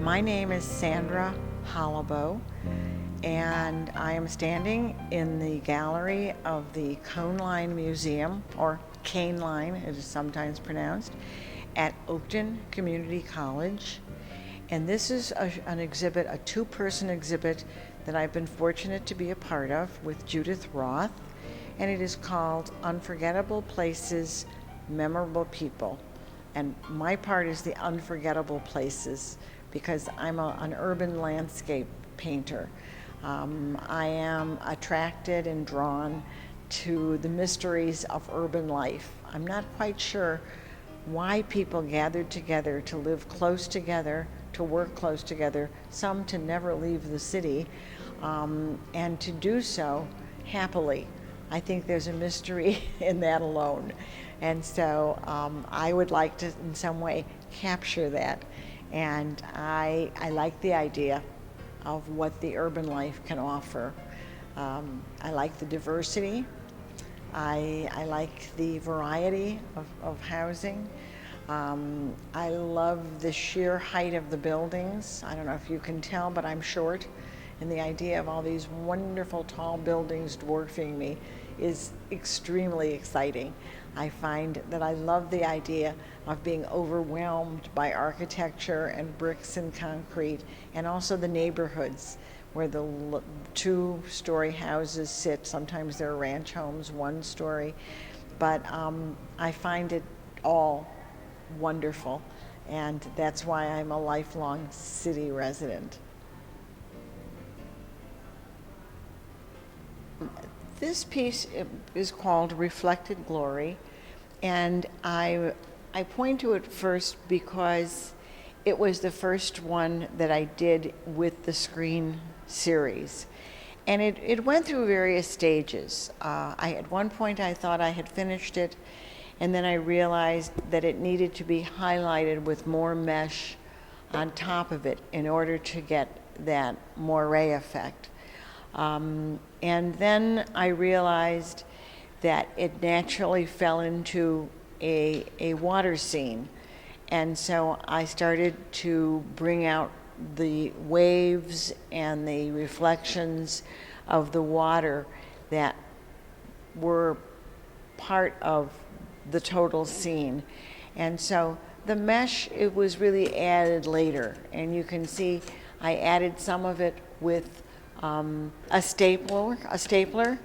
My name is Sandra Holubow, and I am standing in the gallery of the Koehnline Museum, or Koehnline, it is sometimes pronounced, at Oakton Community College. And this is an exhibit, a two-person exhibit that I've been fortunate to be a part of with Judith Roth, and it is called Unforgettable Places, Memorable People. And my part is the unforgettable places because I'm an urban landscape painter. I am attracted and drawn to the mysteries of urban life. I'm not quite sure why people gathered together to live close together, to work close together, some to never leave the city, and to do so happily. I think there's a mystery in that alone. And so I would like to, in some way, capture that. And I like the idea of what the urban life can offer. I like the diversity. I like the variety of housing. I love the sheer height of the buildings. I don't know if you can tell, but I'm short. And the idea of all these wonderful tall buildings dwarfing me is extremely exciting. I find that I love the idea of being overwhelmed by architecture and bricks and concrete, and also the neighborhoods where the two-story houses sit. Sometimes they're ranch homes, one story, but I find it all wonderful, and that's why I'm a lifelong city resident. This piece is called Reflected Glory, and I point to it first because it was the first one that I did with the screen series. And it went through various stages. At one point I thought I had finished it, and then I realized that it needed to be highlighted with more mesh on top of it in order to get that moire effect. And then I realized that it naturally fell into a water scene. And so I started to bring out the waves and the reflections of the water that were part of the total scene. And so the mesh, it was really added later. And you can see I added some of it with a stapler,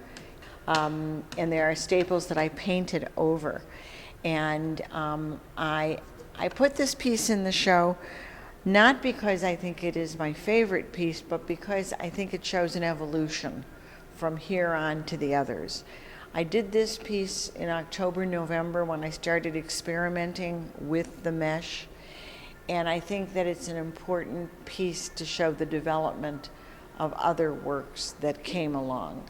and there are staples that I painted over. And I put this piece in the show not because I think it is my favorite piece, but because I think it shows an evolution from here on to the others. I did this piece in October, November when I started experimenting with the mesh, and I think that it's an important piece to show the development of other works that came along.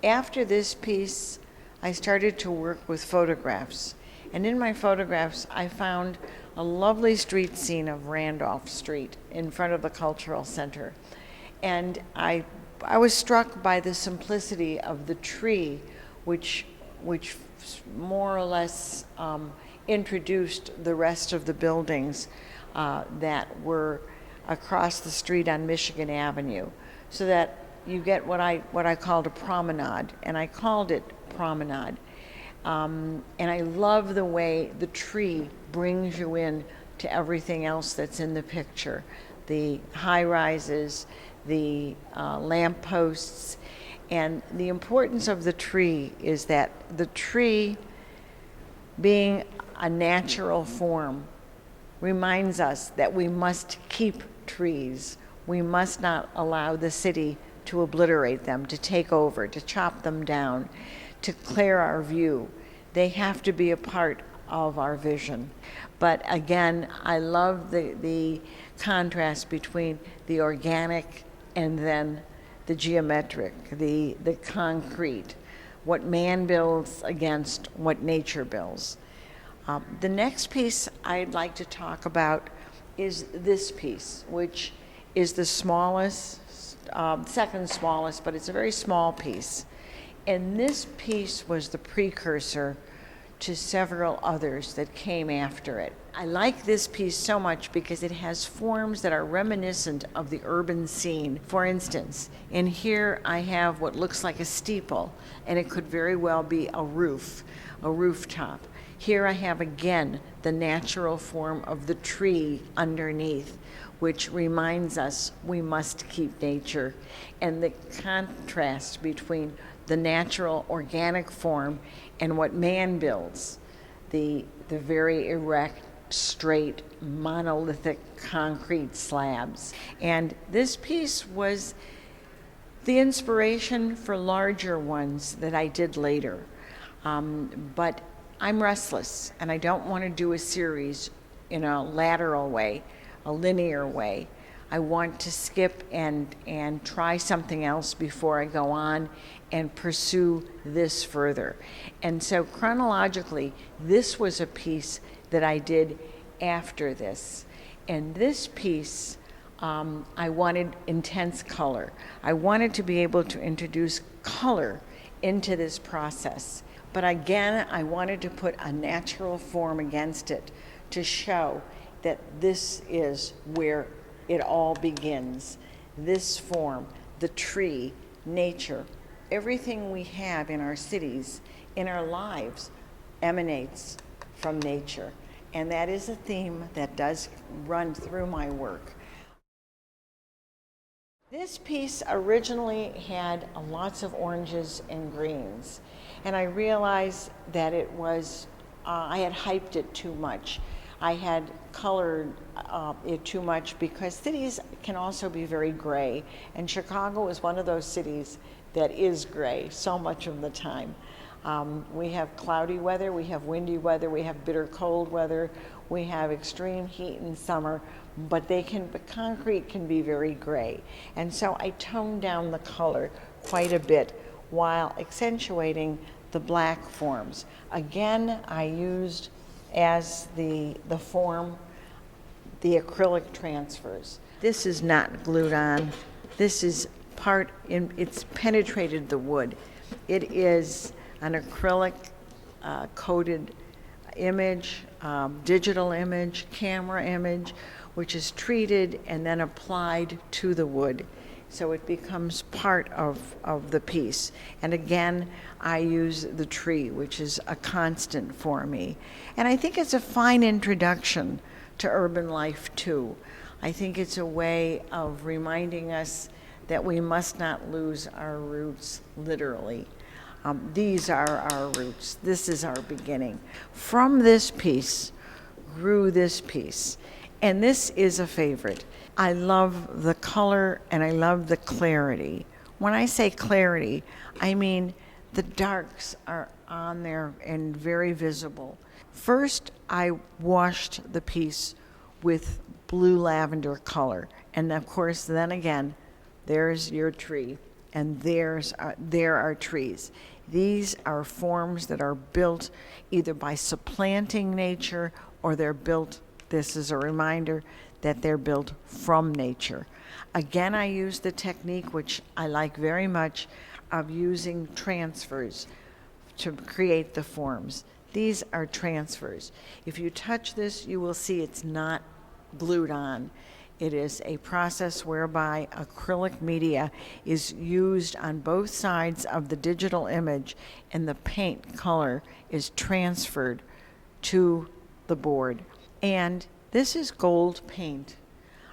After this piece, I started to work with photographs. And in my photographs, I found a lovely street scene of Randolph Street in front of the Cultural Center. And I was struck by the simplicity of the tree, which more or less introduced the rest of the buildings that were across the street on Michigan Avenue, so that you get what I called a promenade, and I called it Promenade. And I love the way the tree brings you in to everything else that's in the picture. The high-rises, the lamp posts, and the importance of the tree is that the tree, being a natural form, reminds us that we must keep trees. We must not allow the city to obliterate them, to take over, to chop them down, to clear our view. They have to be a part of our vision. But again, I love the contrast between the organic and then the geometric, the concrete, what man builds against what nature builds. The next piece I'd like to talk about is this piece, which is the smallest, second smallest, but it's a very small piece. And this piece was the precursor to several others that came after it. I like this piece so much because it has forms that are reminiscent of the urban scene. For instance, in here I have what looks like a steeple, and it could very well be a rooftop. Here I have again the natural form of the tree underneath, which reminds us we must keep nature, and the contrast between the natural organic form and what man builds, the very erect, straight, monolithic concrete slabs. And this piece was the inspiration for larger ones that I did later. But I'm restless, and I don't want to do a series in a lateral way, a linear way. I want to skip and try something else before I go on and pursue this further. And so chronologically, this was a piece that I did after this. And this piece, I wanted intense color. I wanted to be able to introduce color into this process. But again, I wanted to put a natural form against it to show that this is where it all begins. This form, the tree, nature, everything we have in our cities, in our lives, emanates from nature. And that is a theme that does run through my work. This piece originally had lots of oranges and greens, and I realized that it was, I had hyped it too much. I had colored it too much because cities can also be very gray, and Chicago is one of those cities that is gray so much of the time. We have cloudy weather, we have windy weather, we have bitter cold weather, we have extreme heat in summer, but concrete can be very gray. And so I toned down the color quite a bit while accentuating the black forms. Again, I used as the form the acrylic transfers. This is not glued on. This is it's penetrated the wood. It is an acrylic coated image, digital image, camera image, which is treated and then applied to the wood. So it becomes part of the piece. And again, I use the tree, which is a constant for me. And I think it's a fine introduction to urban life too. I think it's a way of reminding us that we must not lose our roots literally. These are our roots. This is our beginning. From this piece grew this piece. And this is a favorite. I love the color and I love the clarity. When I say clarity, I mean the darks are on there and very visible. First, I washed the piece with blue lavender color. And of course, then again, there's your tree and there are trees. These are forms that are built either by supplanting nature or they're built, this is a reminder, that they're built from nature. Again, I use the technique, which I like very much, of using transfers to create the forms. These are transfers. If you touch this, you will see it's not glued on. It is a process whereby acrylic media is used on both sides of the digital image and the paint color is transferred to the board. And this is gold paint.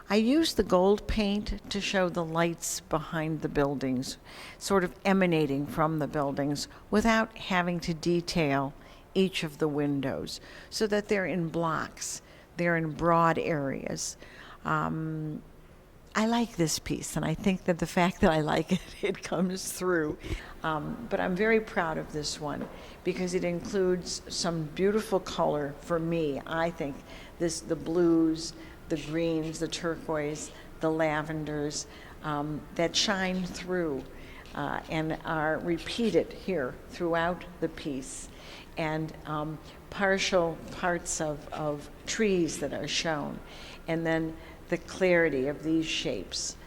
I use the gold paint to show the lights behind the buildings, sort of emanating from the buildings without having to detail each of the windows so that they're in blocks, they're in broad areas. I like this piece, and I think that the fact that I like it, it comes through. But I'm very proud of this one because it includes some beautiful color for me. I think the blues, the greens, the turquoise, the lavenders that shine through and are repeated here throughout the piece. And partial parts of trees that are shown. And then the clarity of these shapes,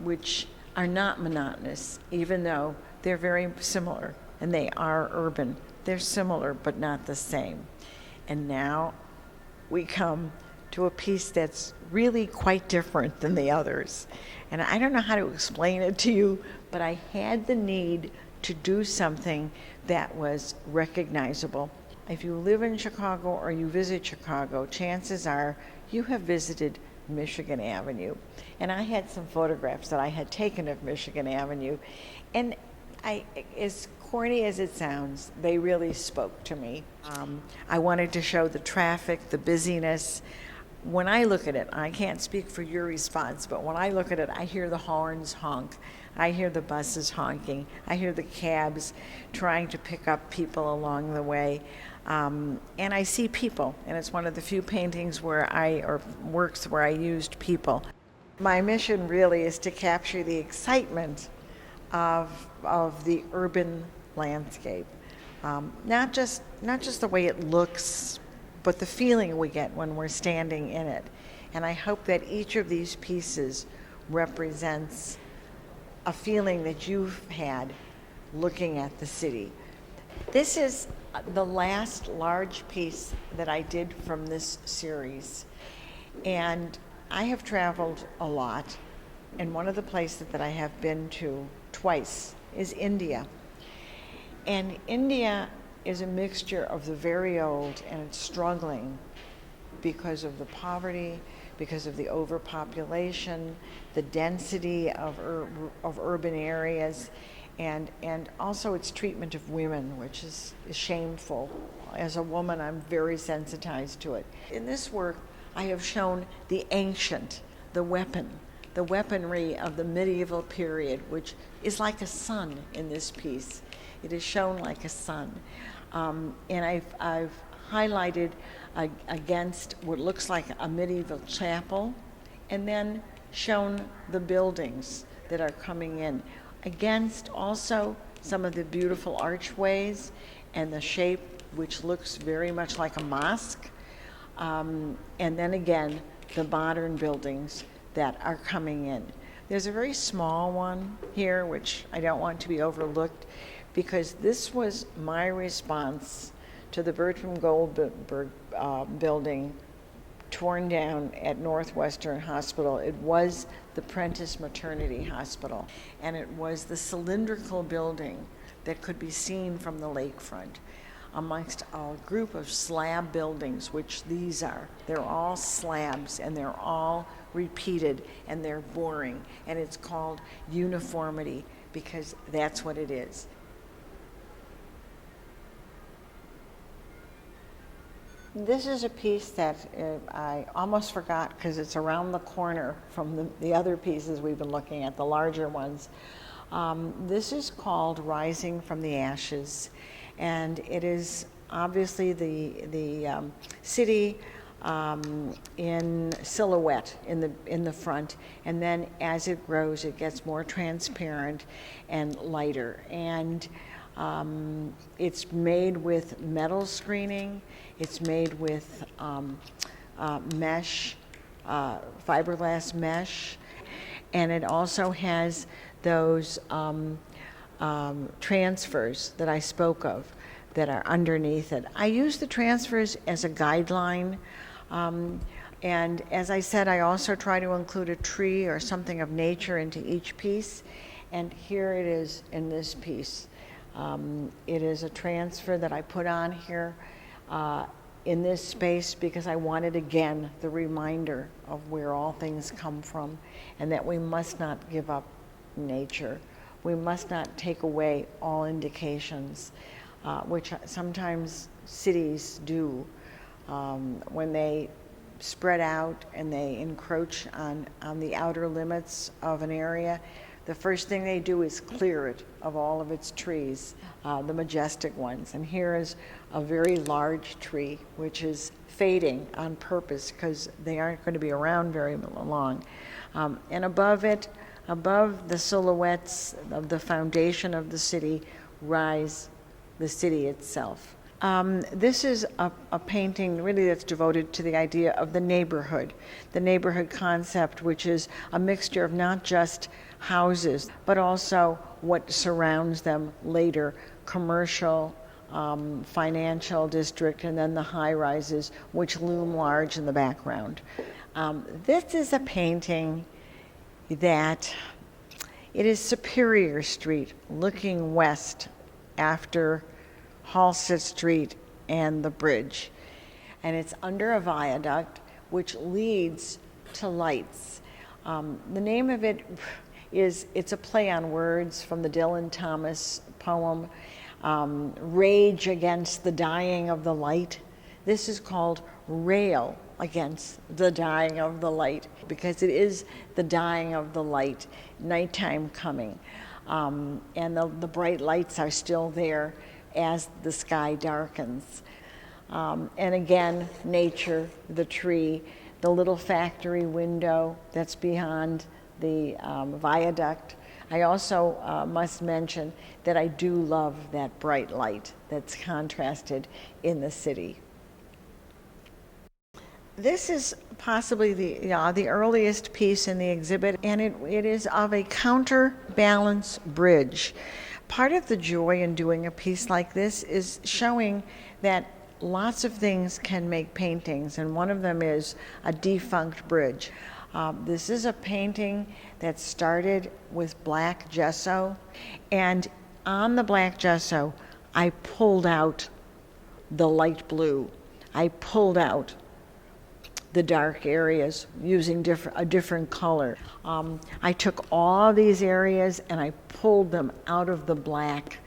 which are not monotonous, even though they're very similar and they are urban. They're similar, but not the same. And now we come to a piece that's really quite different than the others. And I don't know how to explain it to you, but I had the need to do something that was recognizable. If you live in Chicago or you visit Chicago, chances are you have visited Michigan Avenue. And I had some photographs that I had taken of Michigan Avenue. And as corny as it sounds, they really spoke to me. I wanted to show the traffic, the busyness. When I look at it, I can't speak for your response, but when I look at it, I hear the horns honk. I hear the buses honking. I hear the cabs trying to pick up people along the way. And I see people, and it's one of the few paintings or works where I used people. My mission really is to capture the excitement of the urban landscape. Not just the way it looks, but the feeling we get when we're standing in it. And I hope that each of these pieces represents a feeling that you've had looking at the city. This is the last large piece that I did from this series. And I have traveled a lot, and one of the places that I have been to twice is India. And India is a mixture of the very old, and it's struggling because of the poverty, because of the overpopulation, the density of urban areas, and also its treatment of women, which is shameful. As a woman, I'm very sensitized to it. In this work, I have shown the ancient, the weaponry of the medieval period, which is like a sun in this piece. It is shown like a sun. And I've highlighted against what looks like a medieval chapel, and then shown the buildings that are coming in, against also some of the beautiful archways and the shape, which looks very much like a mosque. And then again, the modern buildings that are coming in. There's a very small one here, which I don't want to be overlooked, because this was my response to the Bertram Goldberg building torn down at Northwestern Hospital. It was the Prentice Maternity Hospital, and it was the cylindrical building that could be seen from the lakefront amongst a group of slab buildings, which these are. They're all slabs, and they're all repeated, and they're boring, and it's called uniformity because that's what it is. This is a piece that I almost forgot because it's around the corner from the other pieces we've been looking at, the larger ones. This is called Rising from the Ashes, and it is obviously the city in silhouette in the front, and then as it grows, it gets more transparent and lighter. And it's made with metal screening. It's made with mesh, fiberglass mesh, and it also has those transfers that I spoke of that are underneath it. I use the transfers as a guideline, and as I said, I also try to include a tree or something of nature into each piece, and here it is in this piece. It is a transfer that I put on here in this space because I wanted, again, the reminder of where all things come from, and that we must not give up nature. We must not take away all indications, which sometimes cities do when they spread out and they encroach on the outer limits of an area. The first thing they do is clear it of all of its trees, the majestic ones. And here is a very large tree, which is fading on purpose because they aren't going to be around very long. And above it, above the silhouettes of the foundation of the city, rise the city itself. This is a painting really that's devoted to the idea of the neighborhood concept, which is a mixture of not just houses, but also what surrounds them later, commercial, financial district, and then the high-rises, which loom large in the background. This is a painting that it is Superior Street looking west after Halsted Street and the bridge. And it's under a viaduct which leads to lights. The name of it it's a play on words from the Dylan Thomas poem, Rage Against the Dying of the Light. This is called Rail Against the Dying of the Light, because it is the dying of the light, nighttime coming. And the bright lights are still there as the sky darkens. And again, nature, the tree, the little factory window that's behind the viaduct. I also must mention that I do love that bright light that's contrasted in the city. This is possibly the earliest piece in the exhibit, and it is of a counterbalance bridge. Part of the joy in doing a piece like this is showing that lots of things can make paintings, and one of them is a defunct bridge. This is a painting that started with black gesso, and on the black gesso, I pulled out the light blue. I pulled out the dark areas using a different color. I took all these areas and I pulled them out of the black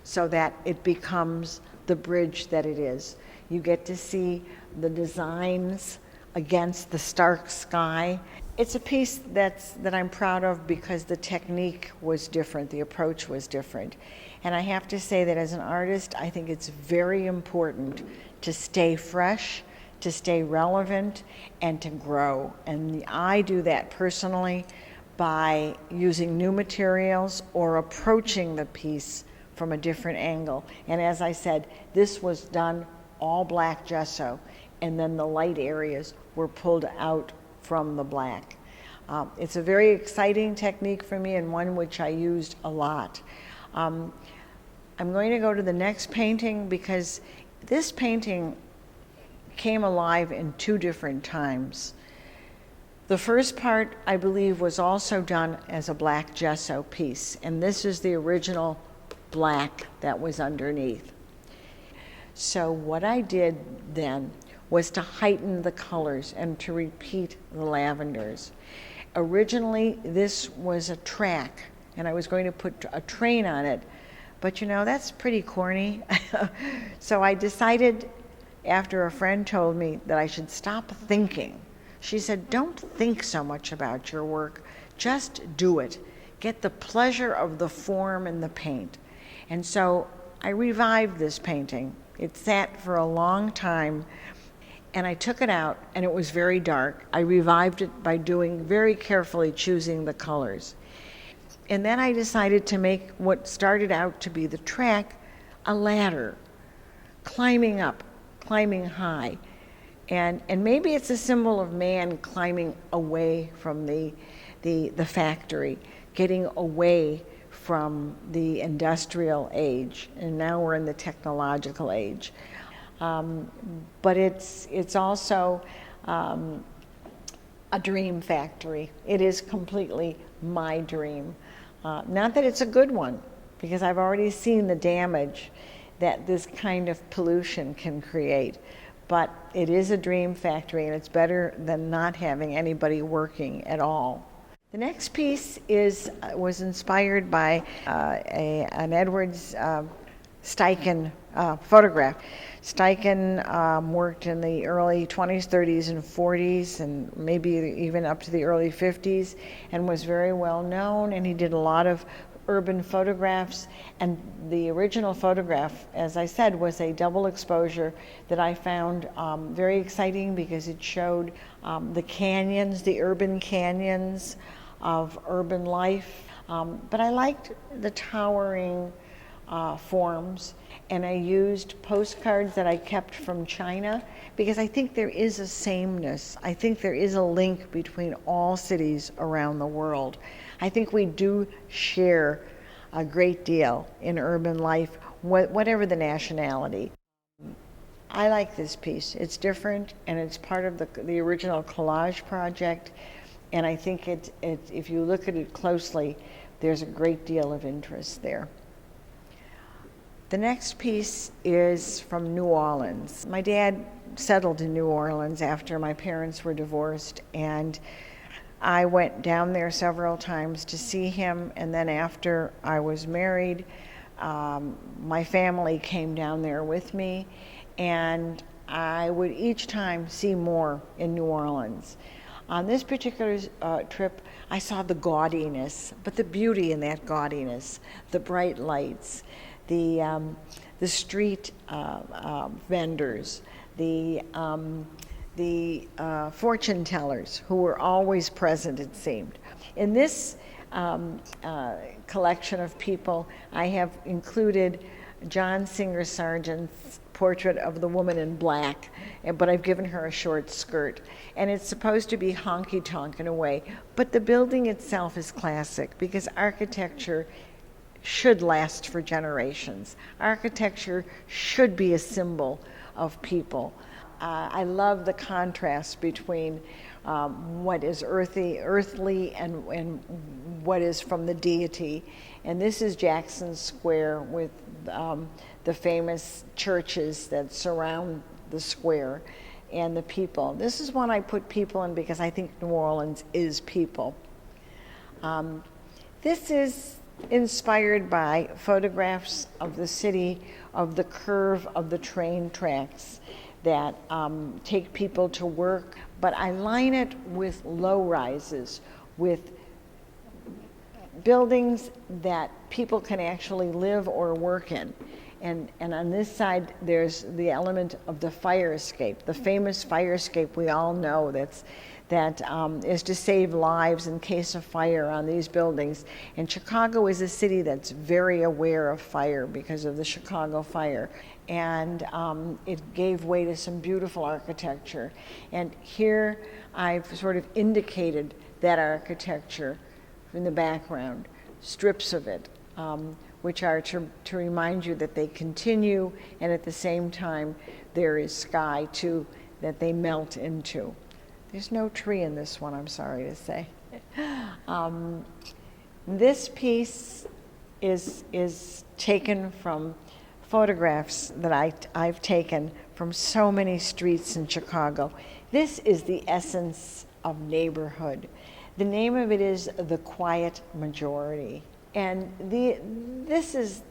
so that it becomes the bridge that it is. You get to see the designs against the stark sky. It's a piece that I'm proud of because the technique was different, the approach was different. And I have to say that as an artist, I think it's very important to stay fresh, to stay relevant, and to grow. And I do that personally by using new materials or approaching the piece from a different angle. And as I said, this was done all black gesso, and then the light areas were pulled out from the black. It's a very exciting technique for me, and one which I used a lot. I'm going to go to the next painting because this painting came alive in two different times. The first part, I believe, was also done as a black gesso piece, and this is the original black that was underneath. So what I did then was to heighten the colors and to repeat the lavenders. Originally, this was a track, and I was going to put a train on it, but you know, that's pretty corny. So I decided, after a friend told me that I should stop thinking. She said, don't think so much about your work, just do it. Get the pleasure of the form and the paint. And so I revived this painting. It sat for a long time, and I took it out, and it was very dark. I revived it by very carefully choosing the colors. And then I decided to make what started out to be the track a ladder, climbing up, climbing high. And maybe it's a symbol of man climbing away from the factory, getting away from the industrial age, and now we're in the technological age. But it's also a dream factory. It is completely my dream. Not that it's a good one, because I've already seen the damage that this kind of pollution can create. But it is a dream factory, and it's better than not having anybody working at all. The next piece was inspired by an Edwards Steichen photograph. Steichen worked in the early 20s, 30s, and 40s, and maybe even up to the early 50s, and was very well known, and he did a lot of urban photographs. And the original photograph, as I said, was a double exposure that I found very exciting because it showed the canyons, the urban canyons of urban life. But I liked the towering forms, and I used postcards that I kept from China because I think there is a sameness. I think there is a link between all cities around the world. I think we do share a great deal in urban life, whatever the nationality. I like this piece. It's different, and it's part of the original collage project, and I think if you look at it closely, there's a great deal of interest there. The next piece is from New Orleans. My dad settled in New Orleans after my parents were divorced, and I went down there several times to see him, and then after I was married, my family came down there with me, and I would each time see more in New Orleans. On this particular trip, I saw the gaudiness, but the beauty in that gaudiness, the bright lights, the street vendors, the fortune tellers who were always present, it seemed. In this collection of people, I have included John Singer Sargent's portrait of the woman in black, but I've given her a short skirt. And it's supposed to be honky-tonk in a way, but the building itself is classic because architecture should last for generations. Architecture should be a symbol of people. I love the contrast between what is earthly and what is from the deity. And this is Jackson Square with the famous churches that surround the square and the people. This is one I put people in because I think New Orleans is people. This is inspired by photographs of the city, of the curve of the train tracks that take people to work, but I line it with low rises, with buildings that people can actually live or work in. And on this side, there's the element of the fire escape, the famous fire escape we all know that is to save lives in case of fire on these buildings. And Chicago is a city that's very aware of fire because of the Chicago fire. And it gave way to some beautiful architecture. And here I've sort of indicated that architecture in the background, strips of it, which are to remind you that they continue, and at the same time there is sky too that they melt into. There's no tree in this one, I'm sorry to say. This piece is taken from photographs that I've taken from so many streets in Chicago. This is the essence of neighborhood. The name of it is The Quiet Majority. And this is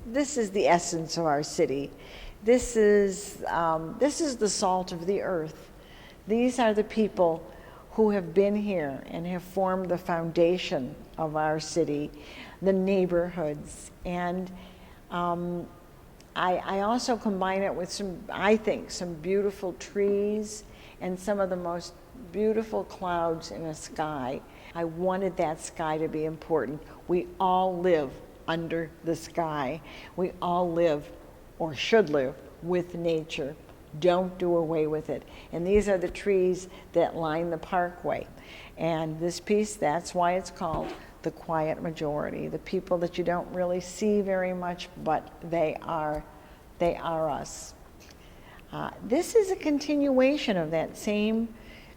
the essence of our city. This is the salt of the earth. These are the people who have been here and have formed the foundation of our city, the neighborhoods. And I also combine it with some beautiful trees and some of the most beautiful clouds in a sky. I wanted that sky to be important. We all live under the sky. We all live, or should live, with nature. Don't do away with it. And these are the trees that line the parkway. And this piece, that's why it's called The Quiet Majority. The people that you don't really see very much, but they are us. This is a continuation of that same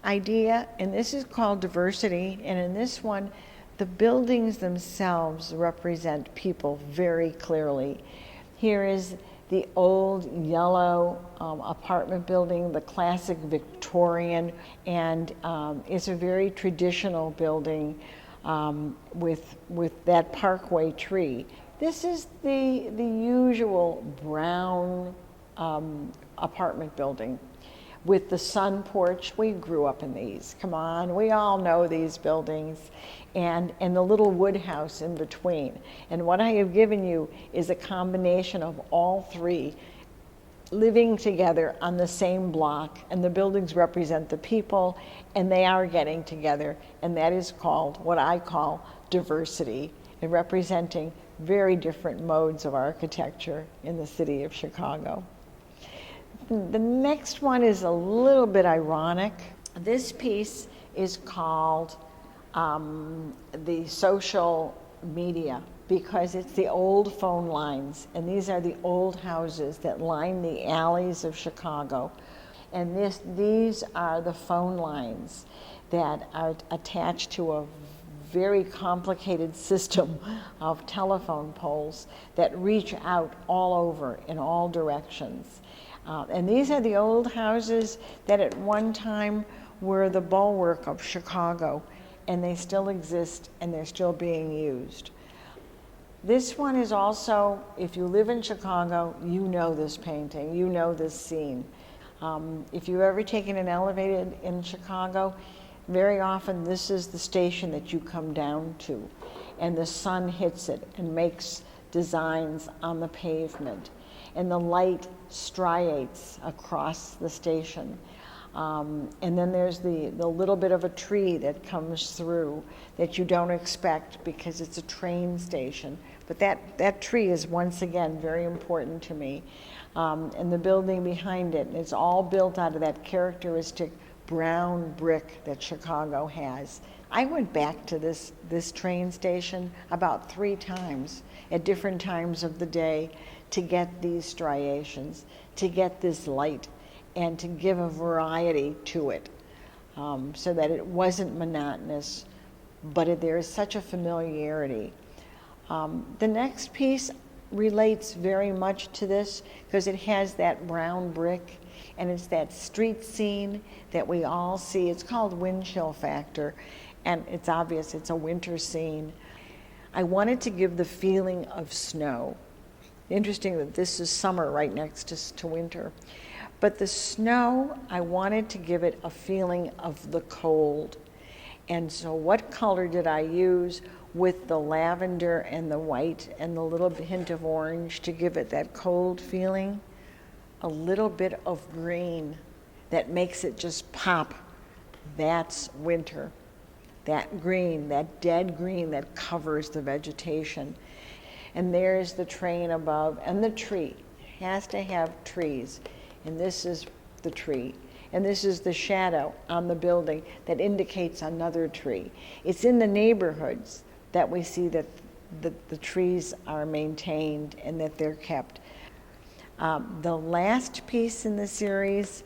idea, and this is called diversity. And in this one, the buildings themselves represent people very clearly. Here is the old yellow apartment building, the classic Victorian, and it's a very traditional building with that parkway tree. This is the usual brown apartment building with the sun porch. We grew up in these. Come on, we all know these buildings. And the little wood house in between. And what I have given you is a combination of all three living together on the same block, and the buildings represent the people, and they are getting together, and that is called, what I call, diversity, and representing very different modes of architecture in the city of Chicago. The next one is a little bit ironic. This piece is called the social media because it's the old phone lines, and these are the old houses that line the alleys of Chicago. And these are the phone lines that are attached to a very complicated system of telephone poles that reach out all over in all directions. And these are the old houses that at one time were the bulwark of Chicago, and they still exist and they're still being used. This one is also, if you live in Chicago, you know this painting, you know this scene. If you've ever taken an elevator in Chicago, very often this is the station that you come down to, and the sun hits it and makes designs on the pavement, and the light striates across the station. And then there's the little bit of a tree that comes through that you don't expect because it's a train station. But that tree is once again very important to me. And the building behind it, it's all built out of that characteristic brown brick that Chicago has. I went back to this train station about 3 times at different times of the day to get these striations, to get this light, and to give a variety to it, so that it wasn't monotonous, but there is such a familiarity. The next piece relates very much to this because it has that brown brick, and it's that street scene that we all see. It's called wind chill factor, and it's obvious it's a winter scene. I wanted to give the feeling of snow. Interesting that this is summer right next to winter. But the snow, I wanted to give it a feeling of the cold. And so what color did I use with the lavender and the white and the little hint of orange to give it that cold feeling? A little bit of green that makes it just pop. That's winter. That green, that dead green that covers the vegetation. And there's the train above, and the tree. It has to have trees. And this is the tree. And this is the shadow on the building that indicates another tree. It's in the neighborhoods that we see that the trees are maintained and that they're kept. The last piece in the series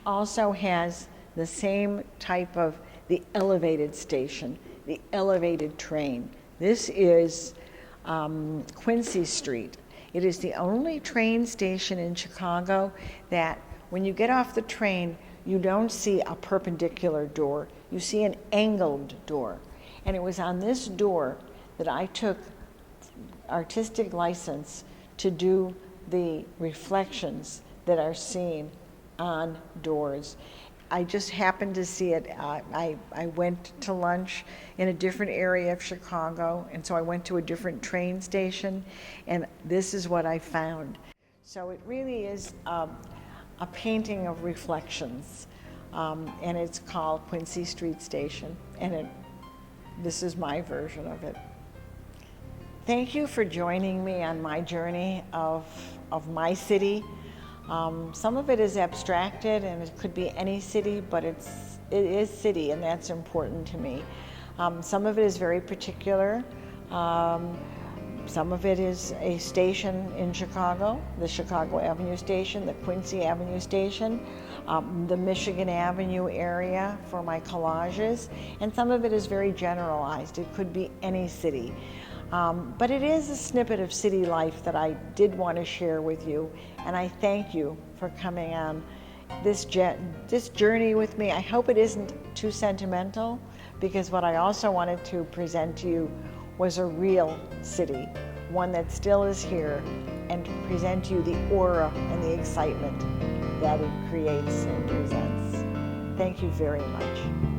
also has the same type of the elevated station, the elevated train. This is Quincy Street. It is the only train station in Chicago that when you get off the train, you don't see a perpendicular door. You see an angled door. And it was on this door that I took artistic license to do the reflections that are seen on doors. I just happened to see it. I went to lunch in a different area of Chicago, and so I went to a different train station, and this is what I found. So it really is a painting of reflections, and it's called Quincy Street Station, and this is my version of it. Thank you for joining me on my journey of my city. Some of it is abstracted, and it could be any city, but it is city, and that's important to me. Some of it is very particular. Some of it is a station in Chicago, the Chicago Avenue Station, the Quincy Avenue Station, the Michigan Avenue area for my collages, and some of it is very generalized. It could be any city. But it is a snippet of city life that I did want to share with you, and I thank you for coming on this journey with me. I hope it isn't too sentimental, because what I also wanted to present to you was a real city, one that still is here, and to present you the aura and the excitement that it creates and presents. Thank you very much.